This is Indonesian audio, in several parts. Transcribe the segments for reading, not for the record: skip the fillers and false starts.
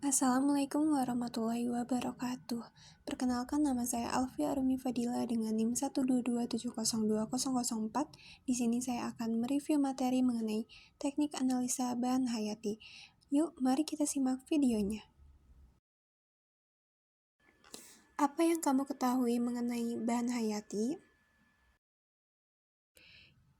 Assalamualaikum warahmatullahi wabarakatuh. Perkenalkan, nama saya Alfia Arumi Fadila dengan NIM 122702004. Di sini saya akan mereview materi mengenai teknik analisa bahan hayati. Yuk, mari kita simak videonya. Apa yang kamu ketahui mengenai bahan hayati?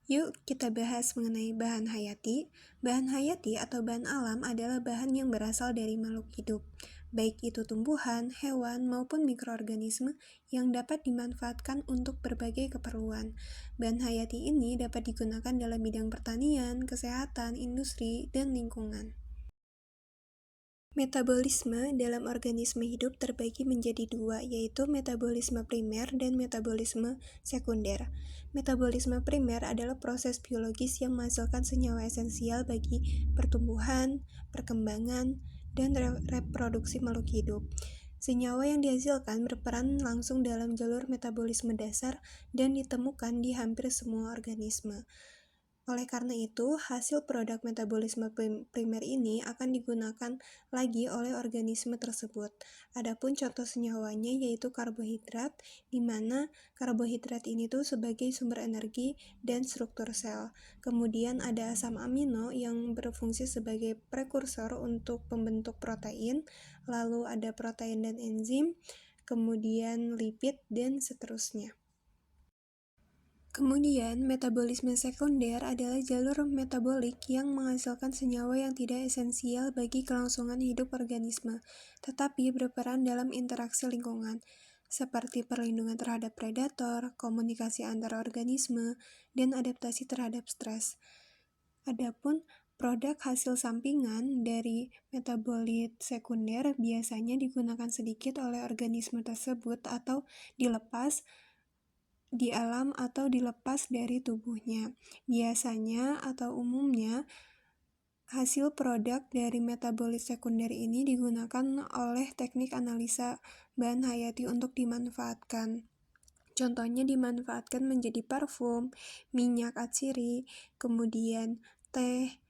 Yuk kita bahas mengenai bahan hayati. Bahan hayati atau bahan alam adalah bahan yang berasal dari makhluk hidup, baik itu tumbuhan, hewan, maupun mikroorganisme yang dapat dimanfaatkan untuk berbagai keperluan. Bahan hayati ini dapat digunakan dalam bidang pertanian, kesehatan, industri, dan lingkungan. Metabolisme dalam organisme hidup terbagi menjadi dua, yaitu metabolisme primer dan metabolisme sekunder. Metabolisme primer adalah proses biologis yang menghasilkan senyawa esensial bagi pertumbuhan, perkembangan, dan reproduksi makhluk hidup. Senyawa yang dihasilkan berperan langsung dalam jalur metabolisme dasar dan ditemukan di hampir semua organisme. Oleh karena itu, hasil produk metabolisme primer ini akan digunakan lagi oleh organisme tersebut. Adapun contoh senyawanya yaitu karbohidrat, di mana karbohidrat ini tuh sebagai sumber energi dan struktur sel. Kemudian ada asam amino yang berfungsi sebagai prekursor untuk pembentuk protein, lalu ada protein dan enzim, kemudian lipid, dan seterusnya. Kemudian, metabolisme sekunder adalah jalur metabolik yang menghasilkan senyawa yang tidak esensial bagi kelangsungan hidup organisme, tetapi berperan dalam interaksi lingkungan, seperti perlindungan terhadap predator, komunikasi antar organisme, dan adaptasi terhadap stres. Adapun produk hasil sampingan dari metabolit sekunder biasanya digunakan sedikit oleh organisme tersebut atau dilepas di alam atau dilepas dari tubuhnya. Biasanya atau umumnya, hasil produk dari metabolit sekunder ini digunakan oleh teknik analisa bahan hayati untuk dimanfaatkan. Contohnya dimanfaatkan menjadi parfum, minyak atsiri, kemudian teh,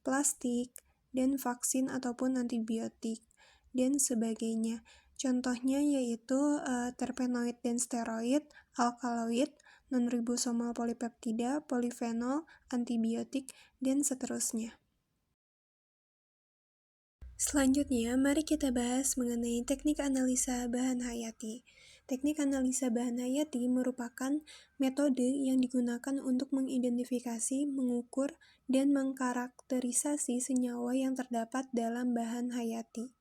plastik, dan vaksin ataupun antibiotik, dan sebagainya. Contohnya yaitu terpenoid dan steroid, alkaloid, non-ribosomal polipeptida, polifenol, antibiotik, dan seterusnya. Selanjutnya, mari kita bahas mengenai teknik analisa bahan hayati. Teknik analisa bahan hayati merupakan metode yang digunakan untuk mengidentifikasi, mengukur, dan mengkarakterisasi senyawa yang terdapat dalam bahan hayati.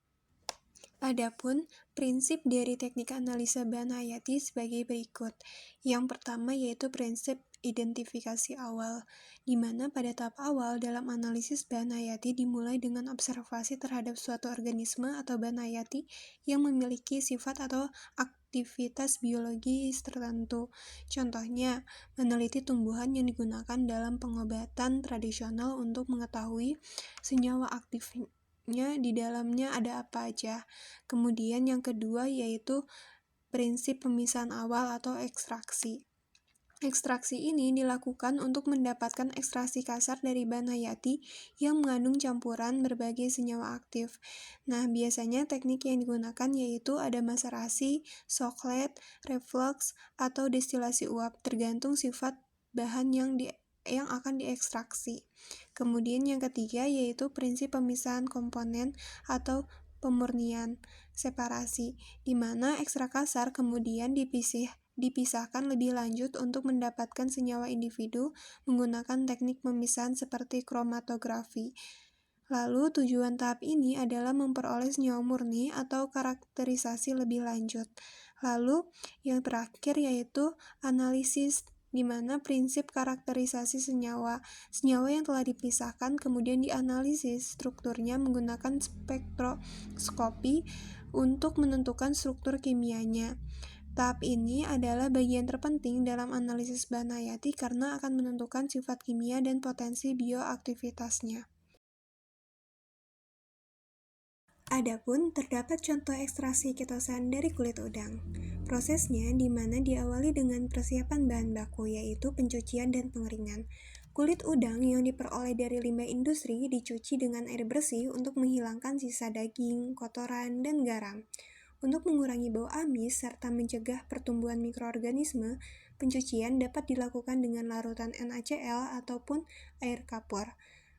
Adapun prinsip dari teknik analisa bahan hayati sebagai berikut. Yang pertama yaitu prinsip identifikasi awal, di mana pada tahap awal dalam analisis bahan hayati dimulai dengan observasi terhadap suatu organisme atau bahan hayati yang memiliki sifat atau aktivitas biologis tertentu. Contohnya, meneliti tumbuhan yang digunakan dalam pengobatan tradisional untuk mengetahui senyawa aktifnya di dalamnya ada apa aja. Kemudian yang kedua yaitu prinsip pemisahan awal atau ekstraksi. Ekstraksi ini dilakukan untuk mendapatkan ekstraksi kasar dari bahan hayati yang mengandung campuran berbagai senyawa aktif. Nah, biasanya teknik yang digunakan yaitu ada maserasi, soklet, reflux, atau destilasi uap, tergantung sifat bahan yang akan diekstraksi. Kemudian yang ketiga yaitu prinsip pemisahan komponen atau pemurnian separasi, di mana ekstrak kasar kemudian dipisahkan lebih lanjut untuk mendapatkan senyawa individu menggunakan teknik pemisahan seperti kromatografi. Lalu tujuan tahap ini adalah memperoleh senyawa murni atau karakterisasi lebih lanjut. Lalu yang terakhir yaitu analisis, di mana prinsip karakterisasi senyawa yang telah dipisahkan kemudian dianalisis strukturnya menggunakan spektroskopi untuk menentukan struktur kimianya. Tahap ini adalah bagian terpenting dalam analisis bahan hayati karena akan menentukan sifat kimia dan potensi bioaktivitasnya. Adapun terdapat contoh ekstraksi ketosan dari kulit udang. Prosesnya di mana diawali dengan persiapan bahan baku yaitu pencucian dan pengeringan. Kulit udang yang diperoleh dari limbah industri dicuci dengan air bersih untuk menghilangkan sisa daging, kotoran, dan garam. Untuk mengurangi bau amis serta mencegah pertumbuhan mikroorganisme, pencucian dapat dilakukan dengan larutan NaCl ataupun air kapur.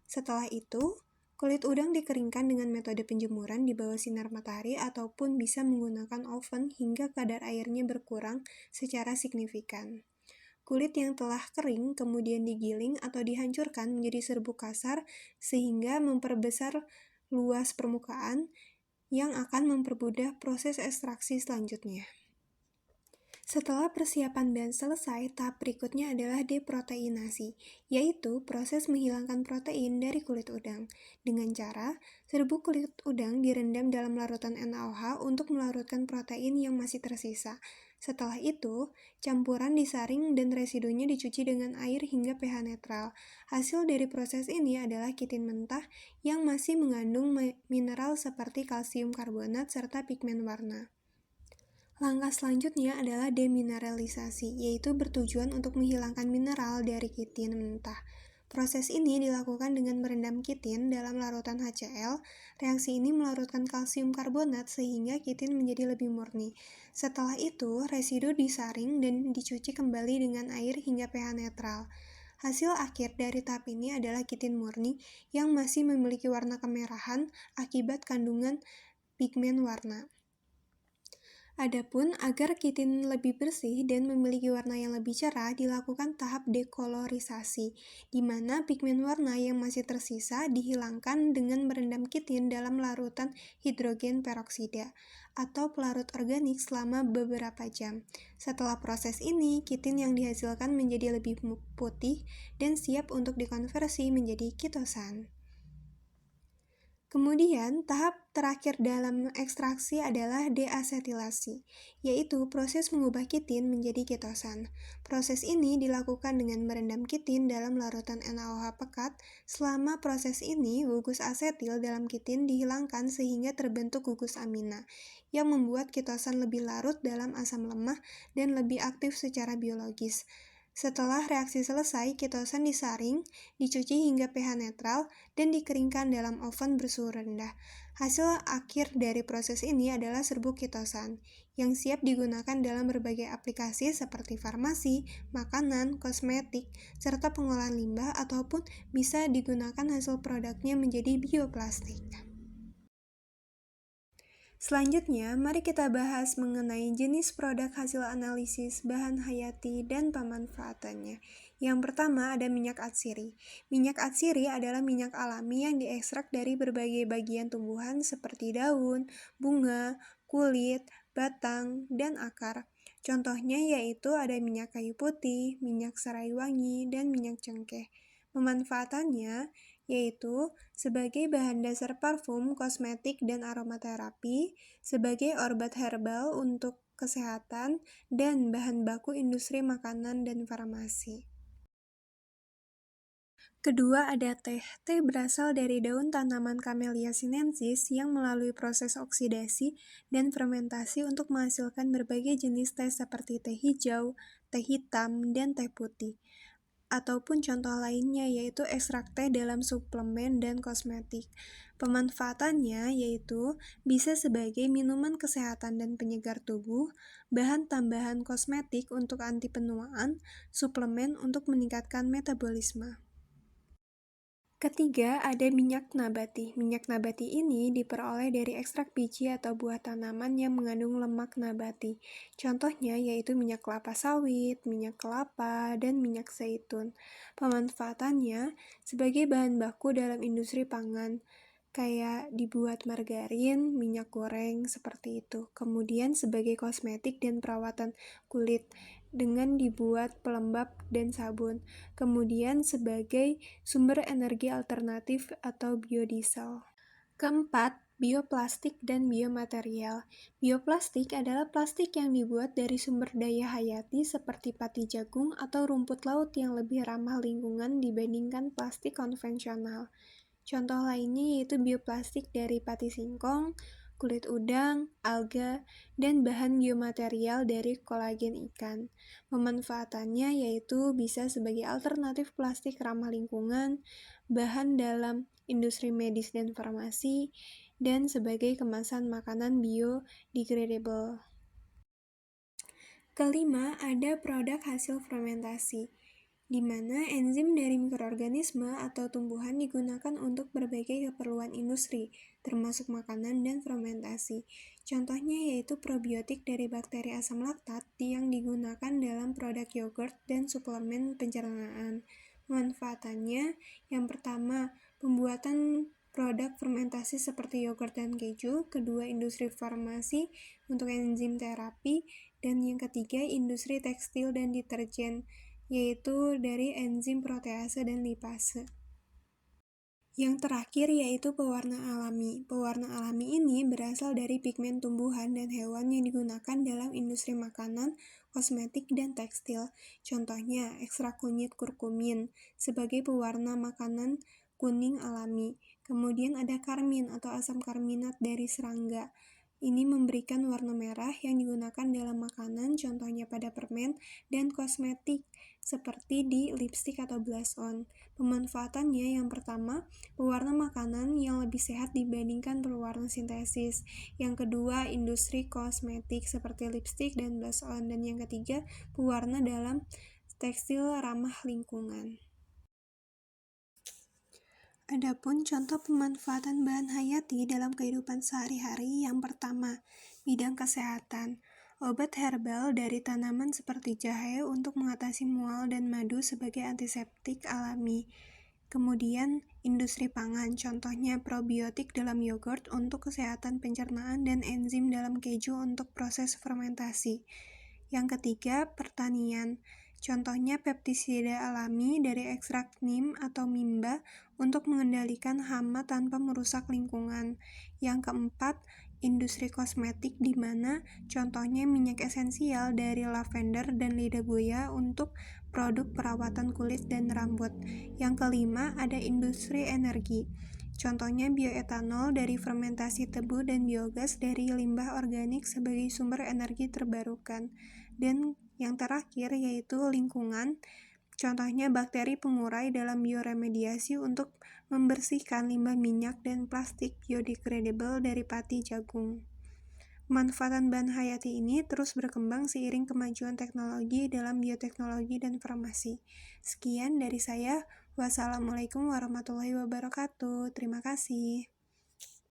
Setelah itu, kulit udang dikeringkan dengan metode penjemuran di bawah sinar matahari ataupun bisa menggunakan oven hingga kadar airnya berkurang secara signifikan. Kulit yang telah kering kemudian digiling atau dihancurkan menjadi serbuk kasar sehingga memperbesar luas permukaan yang akan mempermudah proses ekstraksi selanjutnya. Setelah persiapan bahan selesai, tahap berikutnya adalah deproteinasi, yaitu proses menghilangkan protein dari kulit udang. Dengan cara, serbuk kulit udang direndam dalam larutan NaOH untuk melarutkan protein yang masih tersisa. Setelah itu, campuran disaring dan residunya dicuci dengan air hingga pH netral. Hasil dari proses ini adalah kitin mentah yang masih mengandung mineral seperti kalsium karbonat serta pigmen warna. Langkah selanjutnya adalah demineralisasi, yaitu bertujuan untuk menghilangkan mineral dari kitin mentah. Proses ini dilakukan dengan merendam kitin dalam larutan HCl. Reaksi ini melarutkan kalsium karbonat sehingga kitin menjadi lebih murni. Setelah itu, residu disaring dan dicuci kembali dengan air hingga pH netral. Hasil akhir dari tahap ini adalah kitin murni yang masih memiliki warna kemerahan akibat kandungan pigmen warna. Adapun agar kitin lebih bersih dan memiliki warna yang lebih cerah, dilakukan tahap dekolorisasi, di mana pigmen warna yang masih tersisa dihilangkan dengan merendam kitin dalam larutan hidrogen peroksida atau pelarut organik selama beberapa jam. Setelah proses ini, kitin yang dihasilkan menjadi lebih putih dan siap untuk dikonversi menjadi kitosan. Kemudian, tahap terakhir dalam ekstraksi adalah deasetilasi, yaitu proses mengubah kitin menjadi kitosan. Proses ini dilakukan dengan merendam kitin dalam larutan NaOH pekat. Selama proses ini, gugus asetil dalam kitin dihilangkan sehingga terbentuk gugus amina, yang membuat kitosan lebih larut dalam asam lemah dan lebih aktif secara biologis. Setelah reaksi selesai, kitosan disaring, dicuci hingga pH netral, dan dikeringkan dalam oven bersuhu rendah. Hasil akhir dari proses ini adalah serbuk kitosan, yang siap digunakan dalam berbagai aplikasi seperti farmasi, makanan, kosmetik, serta pengolahan limbah, ataupun bisa digunakan hasil produknya menjadi bioplastik. Selanjutnya, mari kita bahas mengenai jenis produk hasil analisis bahan hayati dan pemanfaatannya. Yang pertama ada minyak atsiri. Minyak atsiri adalah minyak alami yang diekstrak dari berbagai bagian tumbuhan seperti daun, bunga, kulit, batang, dan akar. Contohnya yaitu ada minyak kayu putih, minyak serai wangi, dan minyak cengkeh. Pemanfaatannya yaitu sebagai bahan dasar parfum, kosmetik, dan aromaterapi, sebagai obat herbal untuk kesehatan, dan bahan baku industri makanan dan farmasi. Kedua ada teh. Teh berasal dari daun tanaman Camellia sinensis yang melalui proses oksidasi dan fermentasi untuk menghasilkan berbagai jenis teh seperti teh hijau, teh hitam, dan teh putih. Ataupun contoh lainnya yaitu ekstrak teh dalam suplemen dan kosmetik. Pemanfaatannya yaitu bisa sebagai minuman kesehatan dan penyegar tubuh, bahan tambahan kosmetik untuk anti penuaan, suplemen untuk meningkatkan metabolisme. Ketiga, ada minyak nabati. Minyak nabati ini diperoleh dari ekstrak biji atau buah tanaman yang mengandung lemak nabati. Contohnya yaitu minyak kelapa sawit, minyak kelapa, dan minyak zaitun. Pemanfaatannya sebagai bahan baku dalam industri pangan, kayak dibuat margarin, minyak goreng, seperti itu. Kemudian sebagai kosmetik dan perawatan kulit, dengan dibuat pelembab dan sabun. Kemudian sebagai sumber energi alternatif atau biodiesel. Keempat, bioplastik dan biomaterial. Bioplastik adalah plastik yang dibuat dari sumber daya hayati seperti pati jagung atau rumput laut yang lebih ramah lingkungan dibandingkan plastik konvensional. Contoh lainnya yaitu bioplastik dari pati singkong, kulit udang, alga, dan bahan biomaterial dari kolagen ikan. Pemanfaatannya yaitu bisa sebagai alternatif plastik ramah lingkungan, bahan dalam industri medis dan farmasi, dan sebagai kemasan makanan biodegradable. Kelima, ada produk hasil fermentasi, di mana enzim dari mikroorganisme atau tumbuhan digunakan untuk berbagai keperluan industri, termasuk makanan dan fermentasi. Contohnya yaitu probiotik dari bakteri asam laktat yang digunakan dalam produk yogurt dan suplemen pencernaan. Manfaatannya, yang pertama, pembuatan produk fermentasi seperti yogurt dan keju, kedua industri farmasi untuk enzim terapi, dan yang ketiga, industri tekstil dan deterjen, yaitu dari enzim protease dan lipase. Yang terakhir yaitu pewarna alami. Pewarna alami ini berasal dari pigmen tumbuhan dan hewan yang digunakan dalam industri makanan, kosmetik, dan tekstil. Contohnya, ekstrak kunyit kurkumin sebagai pewarna makanan kuning alami. Kemudian ada karmin atau asam karminat dari serangga. Ini memberikan warna merah yang digunakan dalam makanan, contohnya pada permen, dan kosmetik, seperti di lipstik atau blush on. Pemanfaatannya yang pertama, pewarna makanan yang lebih sehat dibandingkan pewarna sintesis. Yang kedua, industri kosmetik seperti lipstik dan blush on. Dan yang ketiga, pewarna dalam tekstil ramah lingkungan. Adapun contoh pemanfaatan bahan hayati dalam kehidupan sehari-hari, yang pertama, bidang kesehatan. Obat herbal dari tanaman seperti jahe untuk mengatasi mual dan madu sebagai antiseptik alami. Kemudian, industri pangan, contohnya probiotik dalam yogurt untuk kesehatan pencernaan dan enzim dalam keju untuk proses fermentasi. Yang ketiga, pertanian. Contohnya pestisida alami dari ekstrak neem atau mimba untuk mengendalikan hama tanpa merusak lingkungan. Yang keempat, industri kosmetik di mana contohnya minyak esensial dari lavender dan lidah buaya untuk produk perawatan kulit dan rambut. Yang kelima, ada industri energi. Contohnya bioetanol dari fermentasi tebu dan biogas dari limbah organik sebagai sumber energi terbarukan. Dan yang terakhir yaitu lingkungan. Contohnya bakteri pengurai dalam bioremediasi untuk membersihkan limbah minyak dan plastik biodegradable dari pati jagung. Pemanfaatan bahan hayati ini terus berkembang seiring kemajuan teknologi dalam bioteknologi dan farmasi. Sekian dari saya. Wassalamualaikum warahmatullahi wabarakatuh. Terima kasih.